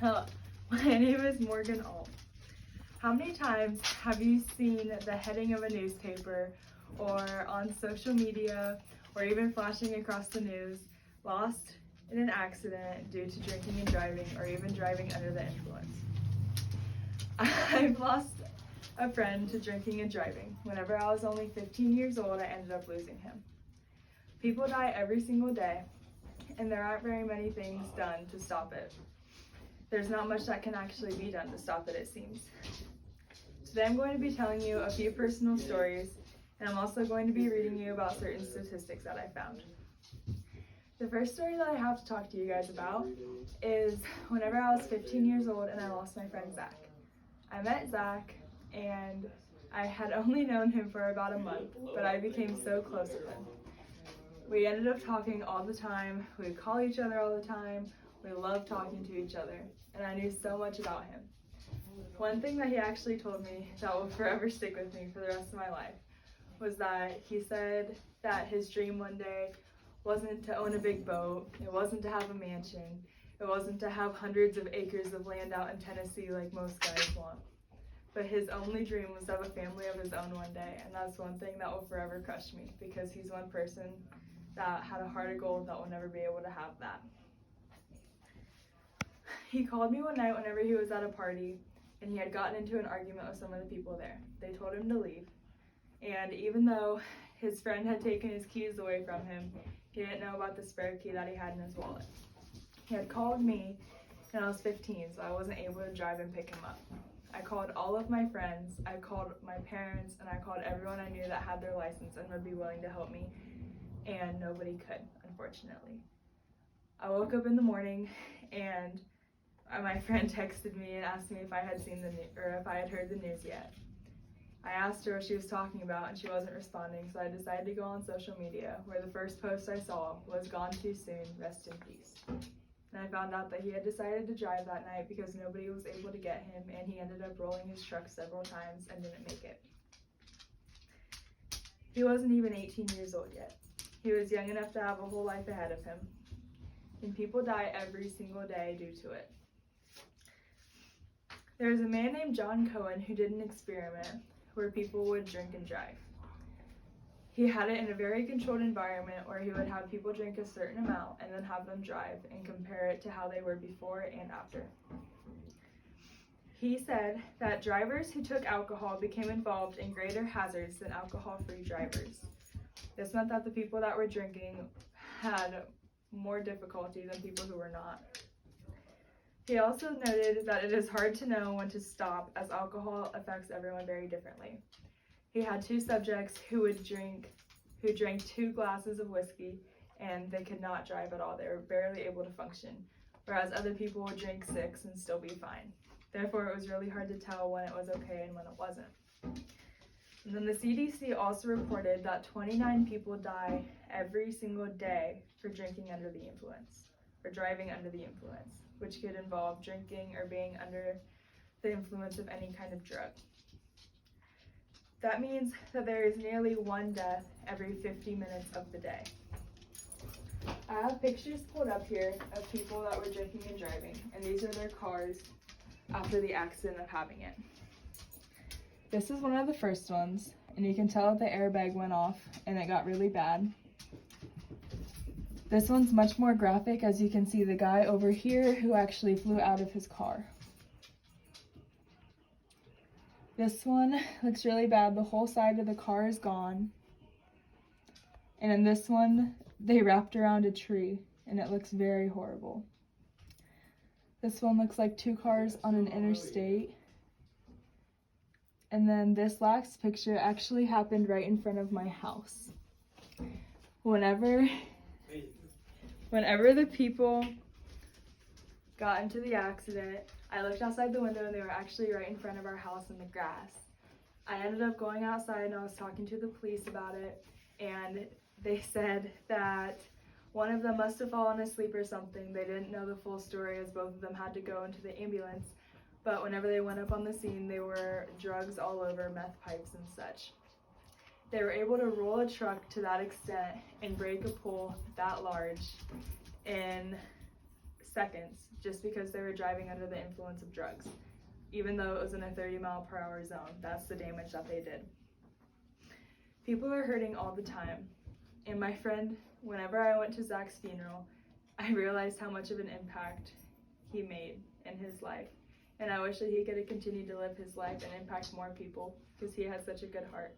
Hello, my name is Morgan Alt. How many times have you seen the heading of a newspaper or on social media or even flashing across the news, lost in an accident due to drinking and driving or even driving under the influence? I've lost a friend to drinking and driving. Whenever I was only 15 years old, I ended up losing him. People die every single day, and there aren't very many things done to stop it. There's not much that can actually be done to stop it, it seems. Today I'm going to be telling you a few personal stories, and I'm also going to be reading you about certain statistics that I found. The first story that I have to talk to you guys about is whenever I was 15 years old and I lost my friend Zach. I met Zach and I had only known him for about a month, but I became so close with him. We ended up talking all the time, we would call each other all the time, we loved talking to each other, and I knew so much about him. One thing that he actually told me that will forever stick with me for the rest of my life was that he said that his dream one day wasn't to own a big boat, it wasn't to have a mansion, it wasn't to have hundreds of acres of land out in Tennessee like most guys want. But his only dream was to have a family of his own one day, and that's one thing that will forever crush me because he's one person that had a heart of gold that will never be able to have that. He called me one night whenever he was at a party and he had gotten into an argument with some of the people there. They told him to leave, and even though his friend had taken his keys away from him, he didn't know about the spare key that he had in his wallet. He had called me and I was 15, so I wasn't able to drive and pick him up. I called all of my friends, I called my parents, and I called everyone I knew that had their license and would be willing to help me, and nobody could, unfortunately. I woke up in the morning and my friend texted me and asked me if I had if I had heard the news yet. I asked her what she was talking about and she wasn't responding, so I decided to go on social media, where the first post I saw was "Gone too soon, rest in peace." And I found out that he had decided to drive that night because nobody was able to get him, and he ended up rolling his truck several times and didn't make it. He wasn't even 18 years old yet. He was young enough to have a whole life ahead of him, and people die every single day due to it. There was a man named John Cohen who did an experiment where people would drink and drive. He had it in a very controlled environment where he would have people drink a certain amount and then have them drive and compare it to how they were before and after. He said that drivers who took alcohol became involved in greater hazards than alcohol-free drivers. This meant that the people that were drinking had more difficulty than people who were not. He also noted that it is hard to know when to stop, as alcohol affects everyone very differently. He had two subjects who drank 2 glasses of whiskey and they could not drive at all. They were barely able to function, whereas other people would drink 6 and still be fine. Therefore, it was really hard to tell when it was okay and when it wasn't. And then the CDC also reported that 29 people die every single day for drinking under the influence, or driving under the influence, which could involve drinking or being under the influence of any kind of drug. That means that there is nearly 1 death every 50 minutes of the day. I have pictures pulled up here of people that were drinking and driving, and these are their cars after the accident of having it. This is one of the first ones, and you can tell that the airbag went off and it got really bad. This one's much more graphic, as you can see the guy over here who actually flew out of his car. This one looks really bad. The whole side of the car is gone. And in this one, they wrapped around a tree, and it looks very horrible. This one looks like 2 cars on an interstate. And then this last picture actually happened right in front of my house. Whenever the people got into the accident, I looked outside the window and they were actually right in front of our house in the grass. I ended up going outside and I was talking to the police about it, and they said that one of them must have fallen asleep or something. They didn't know the full story, as both of them had to go into the ambulance, but whenever they went up on the scene, there were drugs all over, meth pipes and such. They were able to roll a truck to that extent and break a pole that large in seconds just because they were driving under the influence of drugs. Even though it was in a 30-mile-per-hour zone, that's the damage that they did. People are hurting all the time. And my friend, whenever I went to Zach's funeral, I realized how much of an impact he made in his life. And I wish that he could have continued to live his life and impact more people because he has such a good heart.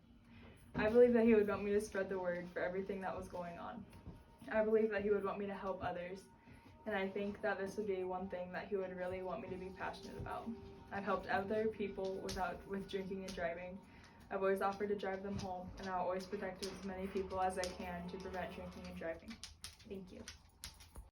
I believe that he would want me to spread the word for everything that was going on. I believe that he would want me to help others. And I think that this would be one thing that he would really want me to be passionate about. I've helped other people with drinking and driving. I've always offered to drive them home, and I'll always protect as many people as I can to prevent drinking and driving. Thank you.